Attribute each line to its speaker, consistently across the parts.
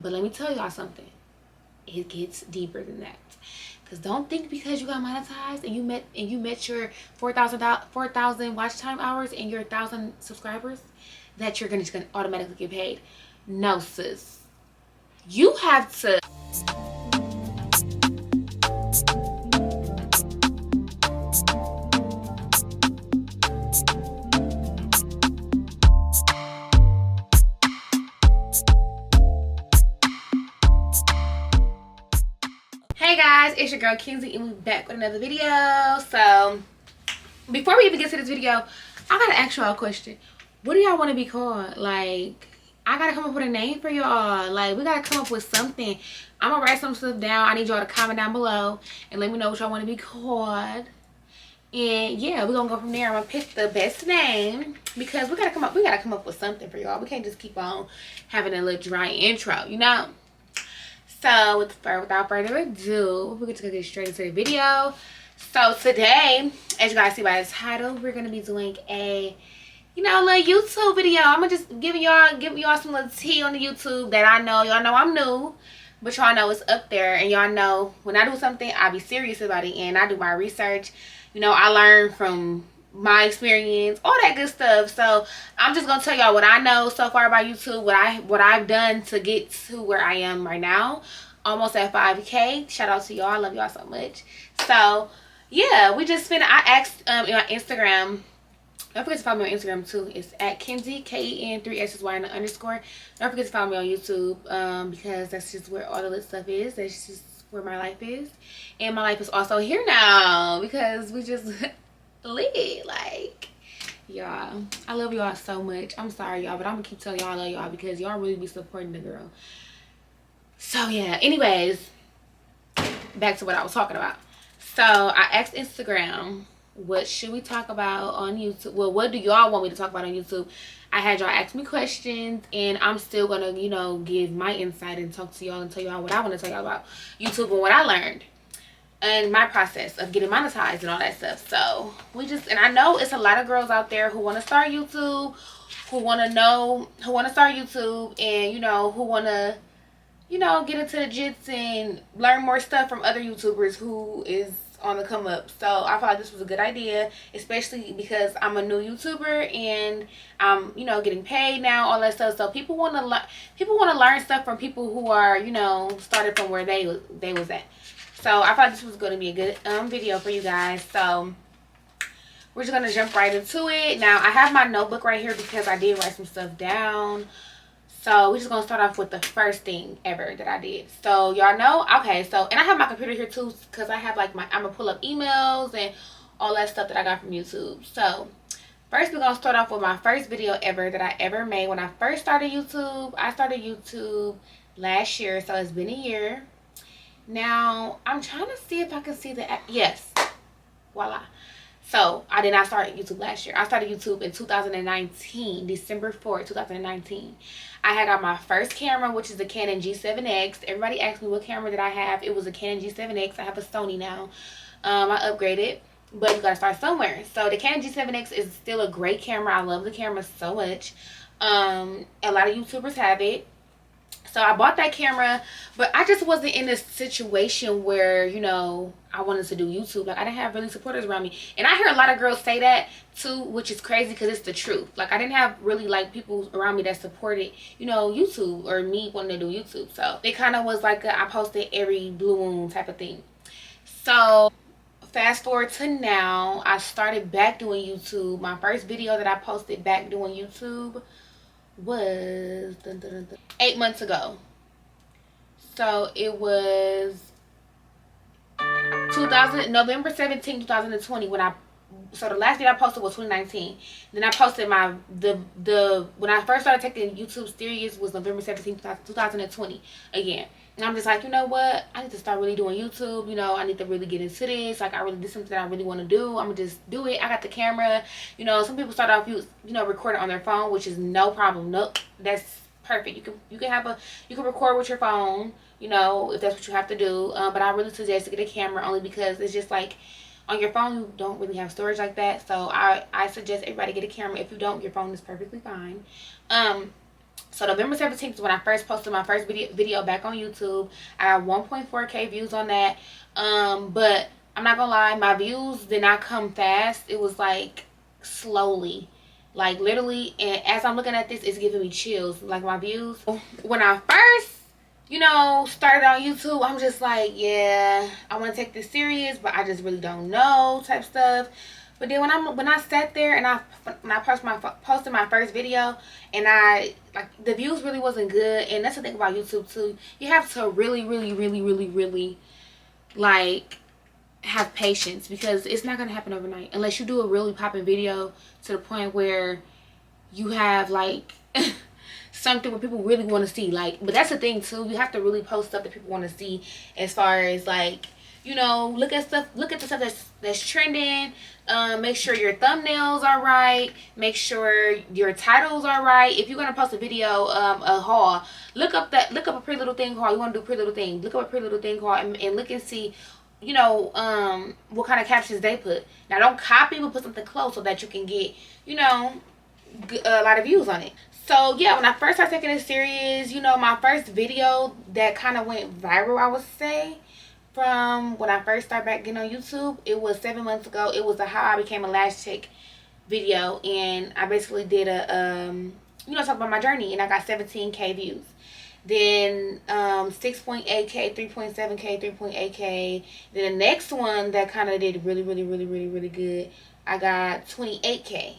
Speaker 1: But let me tell y'all something. It gets deeper than that. Cause don't think because you got monetized and you met your 4,000 watch time hours and your 1,000 subscribers that you're just gonna automatically get paid. No, sis. You have to. Hey guys, it's your girl Kenzie and we're back with another video. So before we even get to this video, I gotta ask y'all a question. What do y'all want to be called? Like, I gotta come up with a name for y'all. Like, we gotta come up with something. I'm gonna write some stuff down. I need y'all to comment down below and let me know what y'all want to be called. And yeah, we're gonna go from there. I'm gonna pick the best name because we gotta come up with something for y'all. We can't just keep on having a little dry intro, you know? So without further ado, we're going to get straight into the video. So today, as you guys see by the title, we're going to be doing a, little YouTube video. I'm going to just give y'all some little tea on the YouTube that I know. Y'all know I'm new, but y'all know it's up there. And y'all know when I do something, I be serious about it. And I do my research. I learn from my experience, all that good stuff. So I'm just gonna tell y'all what I know so far about YouTube, what I've done to get to where I am right now, almost at 5K. Shout out to y'all, I love y'all so much. So yeah, I asked on Instagram. Don't forget to follow me on Instagram too. It's at Kenzie, KEN 3SSY and _. Don't forget to follow me on YouTube because that's just where all the lit stuff is. That's just where my life is, and my life is also here now because we just lit. Like, y'all, I love y'all so much. I'm sorry y'all, but I'm gonna keep telling y'all I love y'all because y'all really be supporting the girl. So yeah, anyways, back to what I was talking about. So I asked Instagram, what should we talk about on YouTube? Well, what do y'all want me to talk about on YouTube? I had y'all ask me questions, and I'm still gonna give my insight and talk to y'all and tell y'all what I want to tell y'all about YouTube and what I learned and my process of getting monetized and all that stuff. So and I know it's a lot of girls out there who want to start YouTube, who want to start YouTube, and who want to get into the jits and learn more stuff from other YouTubers who is on the come up. So I thought this was a good idea, especially because I'm a new YouTuber and I'm getting paid now, all that stuff. So people want to learn stuff from people who are started from where they was at. So I thought this was going to be a good video for you guys. So we're just going to jump right into it. Now, I have my notebook right here because I did write some stuff down. So we're just going to start off with the first thing ever that I did. So y'all know, okay, so, and I have my computer here too because I have I'm going to pull up emails and all that stuff that I got from YouTube. So first we're going to start off with my first video ever that I ever made. When I first started YouTube, I started YouTube last year, so it's been a year. Now, I'm trying to see if I can see yes, voila. So, I did not start YouTube last year. I started YouTube in 2019, December 4th, 2019. I had got my first camera, which is the Canon G7X. Everybody asked me what camera did I have. It was a Canon G7X. I have a Sony now. I upgraded, but you gotta start somewhere. So, the Canon G7X is still a great camera. I love the camera so much. A lot of YouTubers have it. So I bought that camera, but I just wasn't in a situation where, I wanted to do YouTube. Like, I didn't have really supporters around me. And I hear a lot of girls say that too, which is crazy because it's the truth. Like, I didn't have really people around me that supported, YouTube or me wanting to do YouTube. So it kind of was like I posted every blue moon type of thing. So fast forward to now, I started back doing YouTube. My first video that I posted back doing YouTube was 8 months ago. So it was November 17, 2020 so the last video I posted was 2019. Then I posted when I first started taking YouTube serious was November 17, 2020 again. And I'm just like, you know what? I need to start really doing YouTube. I need to really get into this. Like, this is something that I really want to do. I'm going to just do it. I got the camera. Some people start off, recording on their phone, which is no problem. Nope. That's perfect. You can record with your phone, if that's what you have to do. But I really suggest to get a camera only because it's just like on your phone, you don't really have storage like that. So I suggest everybody get a camera. If you don't, your phone is perfectly fine. So November 17th is when I first posted my first video back on YouTube. I got 1.4K views on that. But I'm not gonna lie, my views did not come fast. It was like slowly, like literally. And as I'm looking at this, it's giving me chills. Like my views, when I first, you know, started on YouTube, I'm just like, yeah, I want to take this serious, but I just really don't know, type stuff. But then when I sat there and when I posted my first video, and the views really wasn't good. And that's the thing about YouTube too, you have to really like have patience, because it's not gonna happen overnight unless you do a really popping video to the point where you have like something where people really want to see. Like, but that's the thing too, you have to really post stuff that people want to see, as far as like, you know, look at the stuff that's trending. Make sure your thumbnails are right, make sure your titles are right. If you're gonna post a video, a haul, look up a Pretty Little Thing haul. You want to do Pretty Little Thing, look up a Pretty Little Thing haul, and look and see, you know, what kind of captions they put. Now don't copy, but put something close so that you can get, you know, a lot of views on it. So yeah, when I first started taking it serious, you know, my first video that kind of went viral, I would say, from when I first started back getting on YouTube, it was 7 months ago. It was a how I became a lash tech video, and I basically did a you know, talk about my journey, and I got 17K views. Then 6.8K, 3.7K, 3.8K. Then the next one that kind of did really good, I got 28K,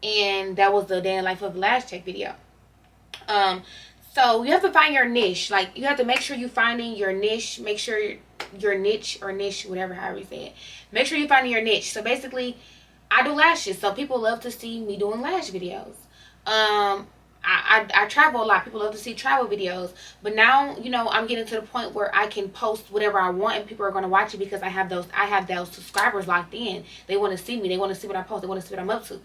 Speaker 1: and that was the day in the life of a lash tech video. So you have to find your niche. Like, you have to make sure you're finding your niche. Make sure your niche, or niche, whatever, however you say it. Make sure you're finding your niche. So basically, I do lashes, so people love to see me doing lash videos. I travel a lot. People love to see travel videos. But now, you know, I'm getting to the point where I can post whatever I want, and people are going to watch it, because I have those subscribers locked in. They want to see me. They want to see what I post. They want to see what I'm up to.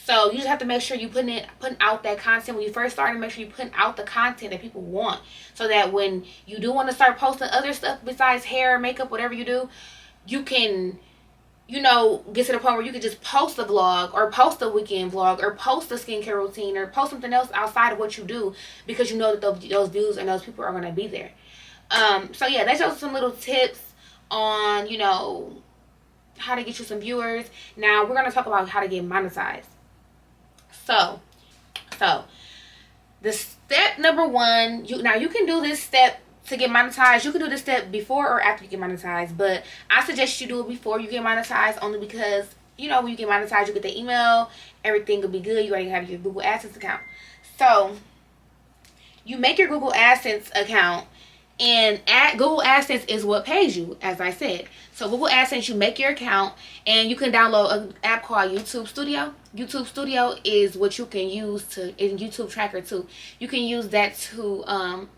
Speaker 1: So you just have to make sure you putting out that content when you first start, and make sure you putting out the content that people want, so that when you do want to start posting other stuff besides hair, makeup, whatever you do, you can, you know, get to the point where you can just post a vlog, or post a weekend vlog, or post a skincare routine, or post something else outside of what you do, because you know that those views and those people are going to be there. So yeah, that's just some little tips on, you know, how to get you some viewers. Now we're going to talk about how to get monetized. So the step number one, you can do this step to get monetized. You can do this step before or after you get monetized, but I suggest you do it before you get monetized, only because, you know, when you get monetized, you get the email, everything will be good. You already have your Google AdSense account. So you make your Google AdSense account, and Google AdSense is what pays you, as I said. So Google AdSense, you make your account, and you can download an app called YouTube Studio. YouTube Studio is what you can use in YouTube Tracker too. You can use that to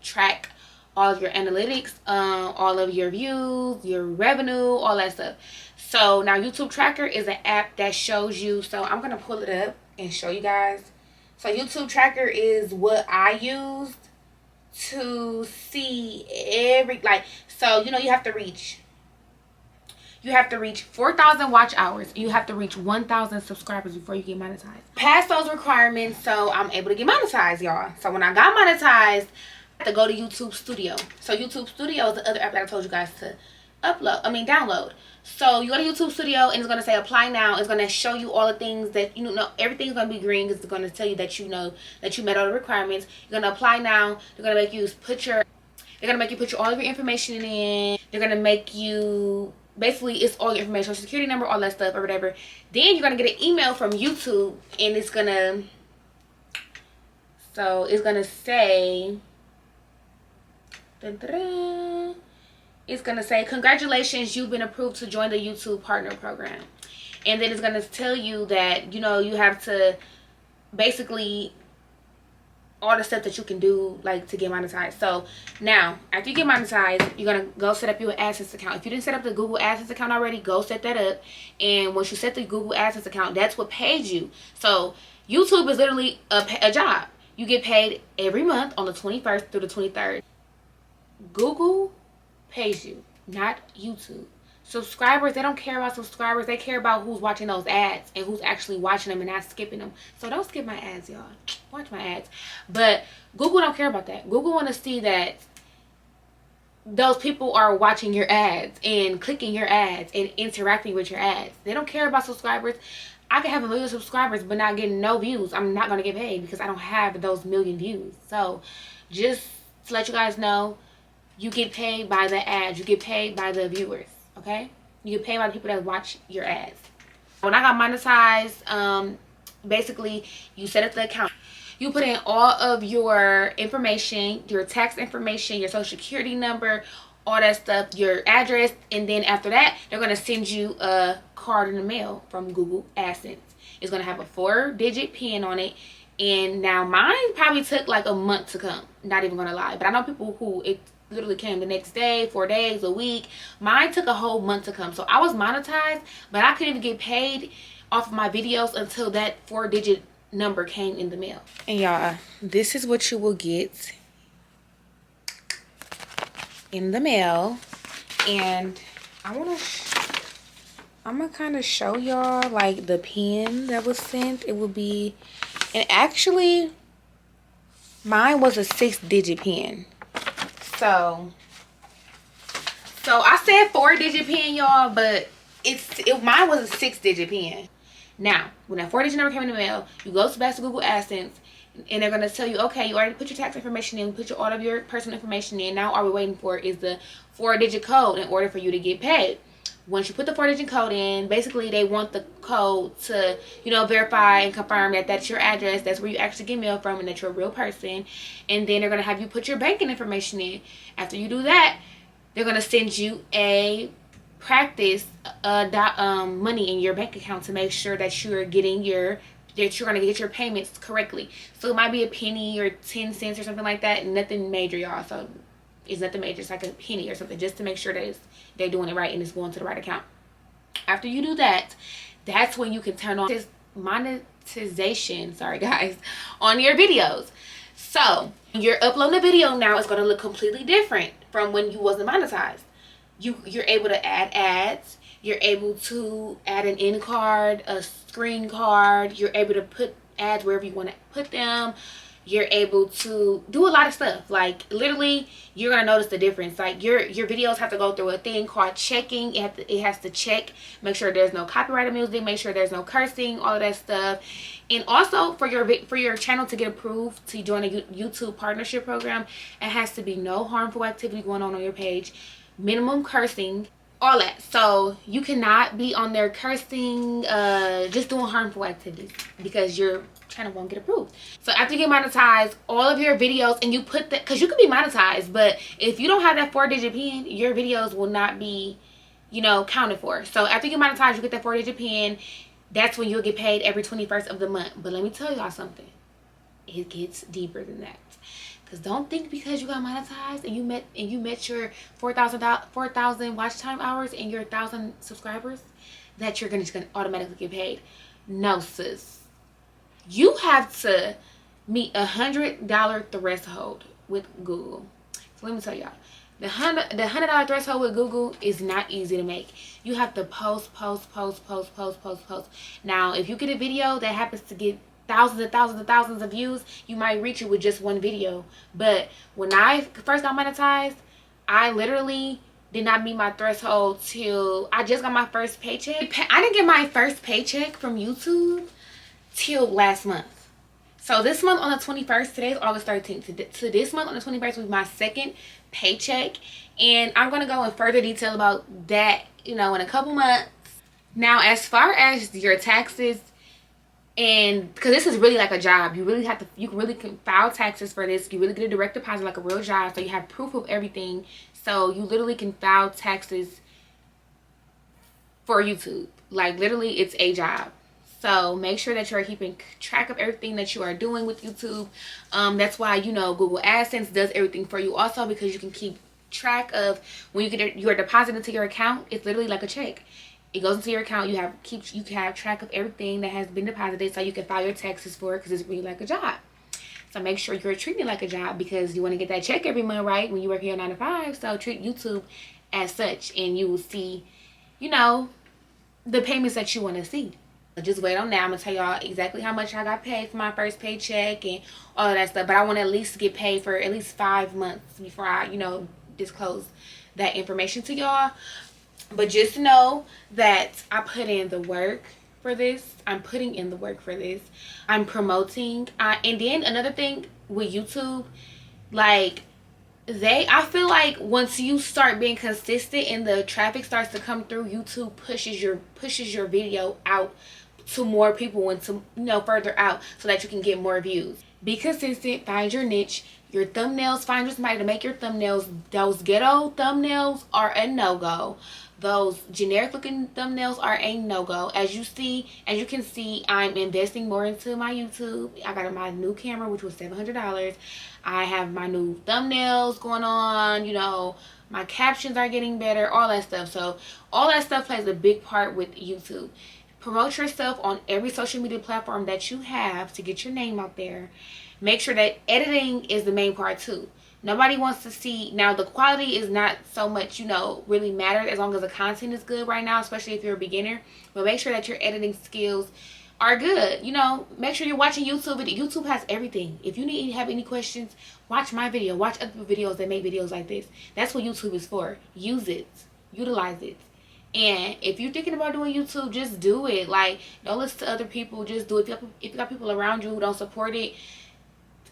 Speaker 1: track all of your analytics, all of your views, your revenue, all that stuff. So now YouTube Tracker is an app that shows you. So I'm gonna pull it up and show you guys. So YouTube Tracker is what I used to see so, you know, you have to reach 4,000 watch hours. You have to reach 1,000 subscribers before you get monetized. Pass those requirements, so I'm able to get monetized, y'all. So when I got monetized, I had to go to YouTube Studio. So YouTube Studio is the other app that I told you guys to download. So you go to YouTube Studio, and it's going to say apply now. It's going to show you all the things that, you know, everything's going to be green. It's going to tell you that, you know, that you met all the requirements. You're going to apply now. They're going to make you put all of your information in. They're going to make you, basically, it's all your information, social security number, all that stuff, or whatever. Then you're going to get an email from YouTube, and it's going to say, it's going to say, congratulations, you've been approved to join the YouTube Partner Program. And then it's going to tell you that, you know, you have to basically all the stuff that you can do, like, to get monetized. So now, after you get monetized, you're going to go set up your AdSense account. If you didn't set up the Google AdSense account already, go set that up. And once you set the Google AdSense account, that's what pays you. So YouTube is literally a job. You get paid every month on the 21st through the 23rd. Google pays you, not YouTube. Subscribers, they don't care about subscribers. They care about who's watching those ads and who's actually watching them and not skipping them. So don't skip my ads, y'all. Watch my ads. But Google don't care about that. Google want to see that those people are watching your ads and clicking your ads and interacting with your ads. They don't care about subscribers. I can have 1 million subscribers but not getting no views. I'm not going to get paid because I don't have those 1 million views. So just to let you guys know, you get paid by the ads. You get paid by the viewers. Okay, you get paid by the people that watch your ads. When I got monetized, basically you set up the account, you put in all of your information, your tax information, your social security number, all that stuff, your address, and then after that they're going to send you a card in the mail from Google AdSense. It's going to have a 4-digit PIN on it, and now mine probably took like a month to come, not even gonna lie, but I know people who it literally came the next day, 4 days, a week. Mine took a whole month to come. So I was monetized, but I couldn't even get paid off of my videos until that 4-digit number came in the mail. And y'all, this is what you will get in the mail. And I'm gonna kind of show y'all like the pin that was sent. It will be, and actually mine was a 6-digit pin. So I said 4-digit pin, y'all, but mine was a 6-digit pin. Now, when that 4-digit number came in the mail, you go back to Google AdSense, and they're gonna tell you, okay, you already put your tax information in, put all of your personal information in. Now all we're waiting for is the 4-digit code in order for you to get paid. Once you put the 4-digit code in, basically they want the code to, you know, verify and confirm that that's your address, that's where you actually get mail from, and that you're a real person. And then they're going to have you put your banking information in. After you do that, they're going to send you a practice money in your bank account to make sure that you're getting that you're going to get your payments correctly. So it might be a penny or 10 cents or something like that. Nothing major, y'all. So it's nothing major. It's like a penny or something, just to make sure that they're doing it right and it's going to the right account. After you do that, that's when you can turn on this monetization, sorry guys, on your videos. So you're uploading a video now, it's going to look completely different from when you wasn't monetized. You're able to add ads. You're able to add an end card, a screen card. You're able to put ads wherever you want to put them. You're able to do a lot of stuff. Like literally, you're gonna notice the difference. Like your videos have to go through a thing called checking. It has to check, make sure there's no copyrighted music, make sure there's no cursing, all of that stuff. And also for your channel to get approved to join a YouTube partnership program, it has to be no harmful activity going on your page, minimum cursing, all that. So you cannot be on there cursing, just doing harmful activities, because your channel won't get approved. So after you get monetized, all of your videos, and you put that, because you could be monetized, but if you don't have that 4-digit pin, your videos will not be, you know, counted for. So after you get monetized, you get that 4-digit pin. That's when you'll get paid every 21st of the month. But let me tell y'all something, it gets deeper than that. Because don't think because you got monetized and you met your 4,000 watch time hours and your 1,000 subscribers that you're just gonna automatically get paid. No, sis. You have to meet $100 threshold with Google. So let me tell y'all, the $100 threshold with Google is not easy to make. You have to post. Now, if you get a video that happens to get thousands and thousands and thousands of views, you might reach it with just one video. But when I first got monetized, I literally did not meet my threshold till I just got my first paycheck. I didn't get my first paycheck from YouTube till last month. So this month on the 21st, today's August 13th. So this month on the 21st was my second paycheck. And I'm going to go in further detail about that, you know, in a couple months. Now, as far as your taxes, and because this is really like a job, you really can file taxes for this. You really get a direct deposit like a real job. So you have proof of everything. So you literally can file taxes for YouTube. Like literally, it's a job. So make sure that you're keeping track of everything that you are doing with YouTube. That's why, you know, Google AdSense does everything for you also, because you can keep track of when you get your deposit into your account. It's literally like a check. It goes into your account. You can have track of everything that has been deposited, so you can file your taxes for it, because it's really like a job. So make sure you're treating it like a job, because you want to get that check every month, right? When you work your 9 to 5. So treat YouTube as such, and you will see you know, the payments that you want to see. Just wait on that. I'm gonna tell y'all exactly how much I got paid for my first paycheck and all of that stuff. But I want to at least get paid for at least 5 months before I, disclose that information to y'all. But just know that I put in the work for this. I'm putting in the work for this. I'm promoting. And then another thing with YouTube, like, I feel like once you start being consistent and the traffic starts to come through, YouTube pushes your video out to more people and to, further out, so that you can get more views. Be consistent, find your niche, your thumbnails, find somebody to make your thumbnails. Those ghetto thumbnails are a no-go. Those generic looking thumbnails are a no-go. As you can see, I'm investing more into my YouTube. I got my new camera, which was $700. I have my new thumbnails going on, my captions are getting better, all that stuff. So all that stuff plays a big part with YouTube. Promote yourself on every social media platform that you have to get your name out there. Make sure that editing is the main part too. Nobody wants to see, now the quality is not so much, really matters as long as the content is good right now, especially if you're a beginner. But make sure that your editing skills are good. Make sure you're watching YouTube. YouTube has everything. If you have any questions, watch my video. Watch other videos that make videos like this. That's what YouTube is for. Use it. Utilize it. And if you're thinking about doing YouTube, just do it. Like, don't listen to other people. Just do it. If you got people around you who don't support it,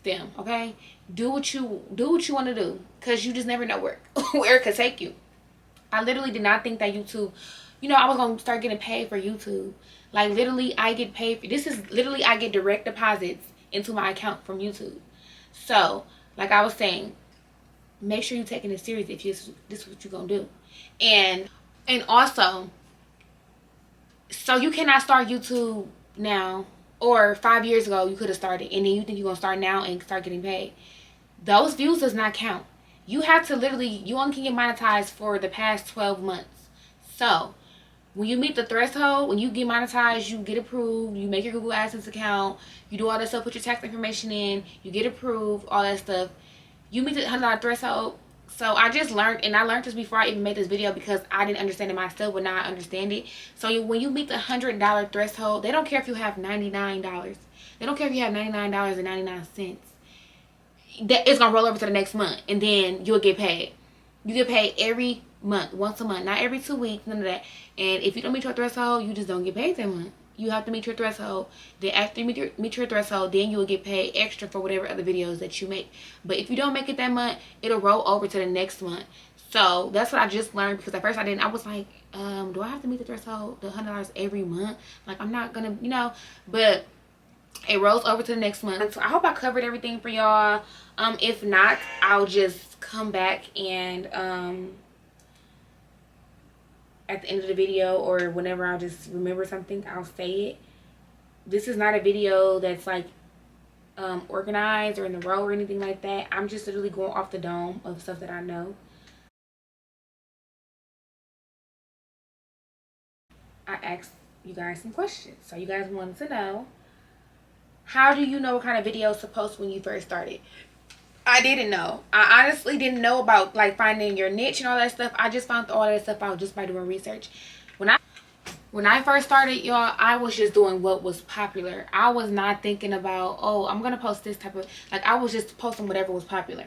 Speaker 1: them, okay? Do what you want to do, because you just never know where it could take you. I literally did not think that YouTube, I was going to start getting paid for YouTube. Like, literally, I get paid for this. Is literally, I get direct deposits into my account from YouTube. So, like I was saying, make sure you're taking it serious if this is what you're going to do. And also, so you cannot start YouTube now, or 5 years ago you could have started, and then you think you're going to start now and start getting paid. Those views does not count. You have to literally, you only can get monetized for the past 12 months. So when you meet the threshold, when you get monetized, you get approved, you make your Google AdSense account, you do all that stuff, put your tax information in, you get approved, all that stuff. You meet the $100 threshold. So I just learned, and I learned this before I even made this video, because I didn't understand it myself, but now I understand it. So when you meet the $100 threshold, they don't care if you have $99. They don't care if you have $99.99. It's gonna roll over to the next month, and then you'll get paid. You get paid every month, once a month, not every 2 weeks, none of that. And if you don't meet your threshold, you just don't get paid that month. You have to meet your threshold. Then after you meet your threshold, then you will get paid extra for whatever other videos that you make. But if you don't make it that month, it'll roll over to the next month. So that's what I just learned, because at first I was like, do I have to meet the threshold, the $100 every month? Like, I'm not gonna, but it rolls over to the next month. So I hope I covered everything for y'all. If not, I'll just come back and at the end of the video, or whenever I'll just remember something, I'll say it. This is not a video that's like organized or in the row or anything like that. I'm just literally going off the dome of stuff that I know. I asked you guys some questions, so you guys wanted to know, how do you know what kind of videos to post when you first started? I didn't know. I honestly didn't know about like finding your niche and all that stuff. I just found all that stuff out just by doing research. When I first started, y'all, I was just doing what was popular. I was not thinking about, oh, I'm gonna post this type of, like, I was just posting whatever was popular.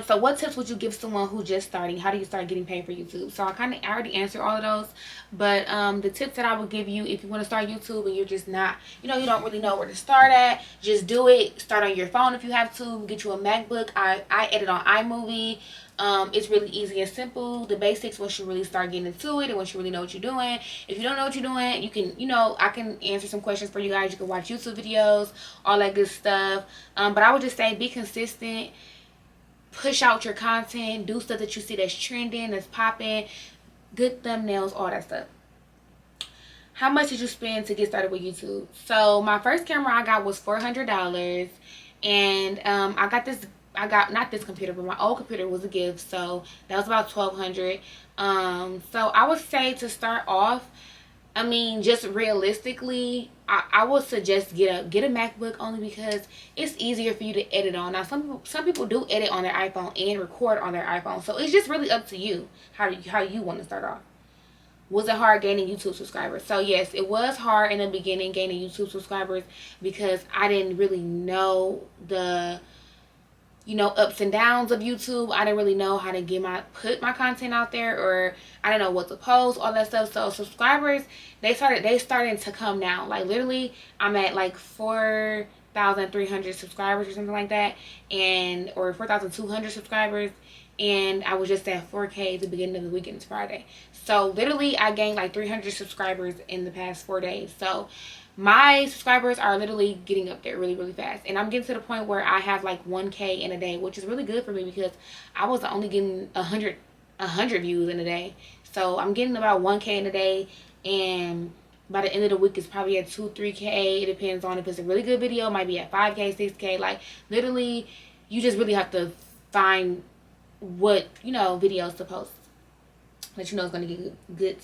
Speaker 1: So what tips would you give someone who's just starting? How do you start getting paid for YouTube? So I already answered all of those, but the tips that I would give you if you want to start YouTube and you're just not, you don't really know where to start at, just do it. Start on your phone if you have to. Get you a MacBook. I edit on iMovie. It's really easy and simple. The basics, once you really start getting into it and once you really know what you're doing. If you don't know what you're doing, you can, I can answer some questions for you guys. You can watch YouTube videos, all that good stuff. But I would just say, be consistent. Push out your content. Do stuff that you see that's trending, that's popping. Good thumbnails, all that stuff. How much did you spend to get started with YouTube? So my first camera I got was $400, and I got not this computer, but my old computer was a gift, so that was about $1,200. So I would say, to start off, I mean, just realistically, I would suggest get a MacBook, only because it's easier for you to edit on. Now, some people do edit on their iPhone and record on their iPhone, so it's just really up to you how you want to start off. was it hard gaining YouTube subscribers? So yes, it was hard in the beginning gaining YouTube subscribers because I didn't really know the, you know, ups and downs of YouTube. I didn't really know how to put my content out there, or I didn't know what to post, all that stuff. So subscribers, they started to come now. Like literally, I'm at like 4,300 subscribers or something like that, or 4,200 subscribers, and I was just at 4K at the beginning of the week, and it's Friday. So literally, I gained like 300 subscribers in the past 4 days. So my subscribers are literally getting up there really, really fast, and I'm getting to the point where I have like 1K in a day, which is really good for me because I was only getting 100 views in a day. So I'm getting about 1K in a day, and by the end of the week it's probably at 2-3K. It depends on if it's a really good video. It might be at 5K, 6K. Like literally, you just really have to find what, you know, videos to post that you know is going to get good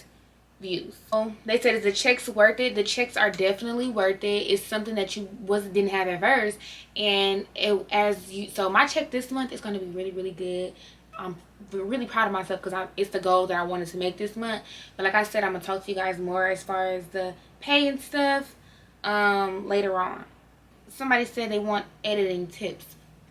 Speaker 1: views. So they said, is the checks worth it? The checks are definitely worth it. It's something that you didn't have at first, and so my check this month is going to be really, really good. I'm really proud of myself because it's the goal that I wanted to make this month. But like I said, I'm gonna talk to you guys more as far as the pay and stuff later on. Somebody said they want editing tips.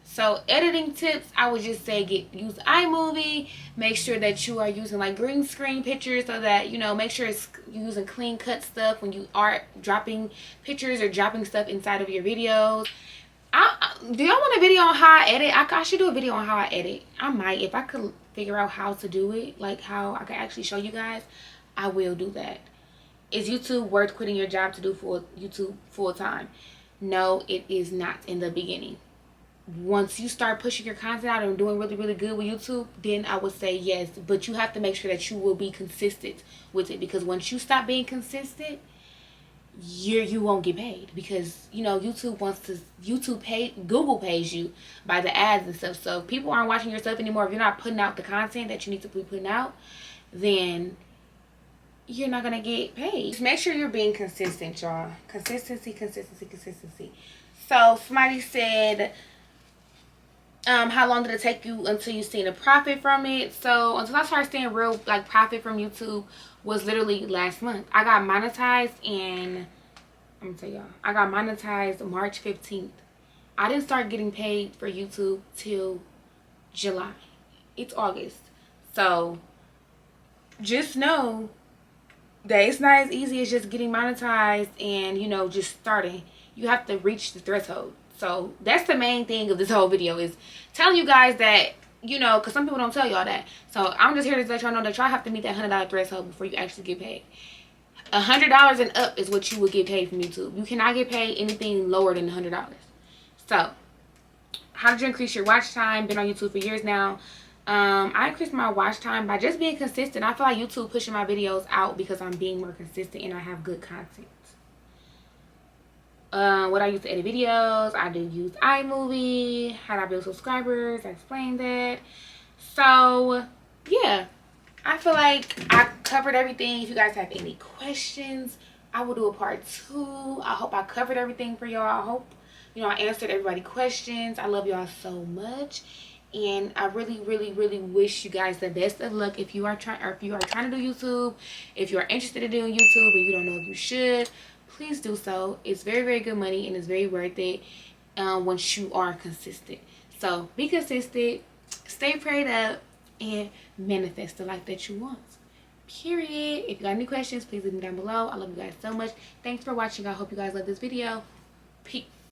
Speaker 1: So editing tips, I would just say use iMovie. Make sure that you are using like green screen pictures, so that, you know, make sure you're using clean cut stuff when you are dropping pictures or dropping stuff inside of your videos. Do y'all want a video on how I edit? I should do a video on how I edit. I might, if I could figure out how to do it, like how I can actually show you guys, I will do that. Is YouTube worth quitting your job to do YouTube full time? No, it is not in the beginning. Once you start pushing your content out and doing really, really good with YouTube, then I would say yes. But you have to make sure that you will be consistent with it, because once you stop being consistent, you won't get paid, because, you know, Google pays you by the ads and stuff. So if people aren't watching your stuff anymore, if you're not putting out the content that you need to be putting out, then you're not gonna get paid. Just make sure you're being consistent, y'all. Consistency. So somebody said, how long did it take you until you seen a profit from it? So until I started seeing real like profit from YouTube was literally last month. I got monetized I'm gonna tell y'all, I got monetized March 15th. I didn't start getting paid for YouTube till July. It's August. So just know that it's not as easy as just getting monetized and, you know, just starting. You have to reach the threshold. So that's the main thing of this whole video, is telling you guys that, you know, because some people don't tell y'all that. So I'm just here to let y'all know that y'all have to meet that $100 threshold before you actually get paid. $100 and up is what you would get paid from YouTube. You cannot get paid anything lower than $100. So how did you increase your watch time? Been on YouTube for years now. I increased my watch time by just being consistent. I feel like YouTube pushing my videos out because I'm being more consistent and I have good content. What I use to edit videos, I do use iMovie. How do I build subscribers? I explained that. So yeah, I feel like I covered everything. If you guys have any questions, I will do a part 2. I hope I covered everything for y'all. I hope, you know, I answered everybody's questions. I love y'all so much, and I really, really, really wish you guys the best of luck if you are trying to do YouTube. If you are interested in doing YouTube and you don't know if you should, please do so. It's very, very good money, and it's very worth it once you are consistent. So be consistent, stay prayed up, and manifest the life that you want. Period. If you got any questions, please leave them down below. I love you guys so much. Thanks for watching. I hope you guys love this video. Peace.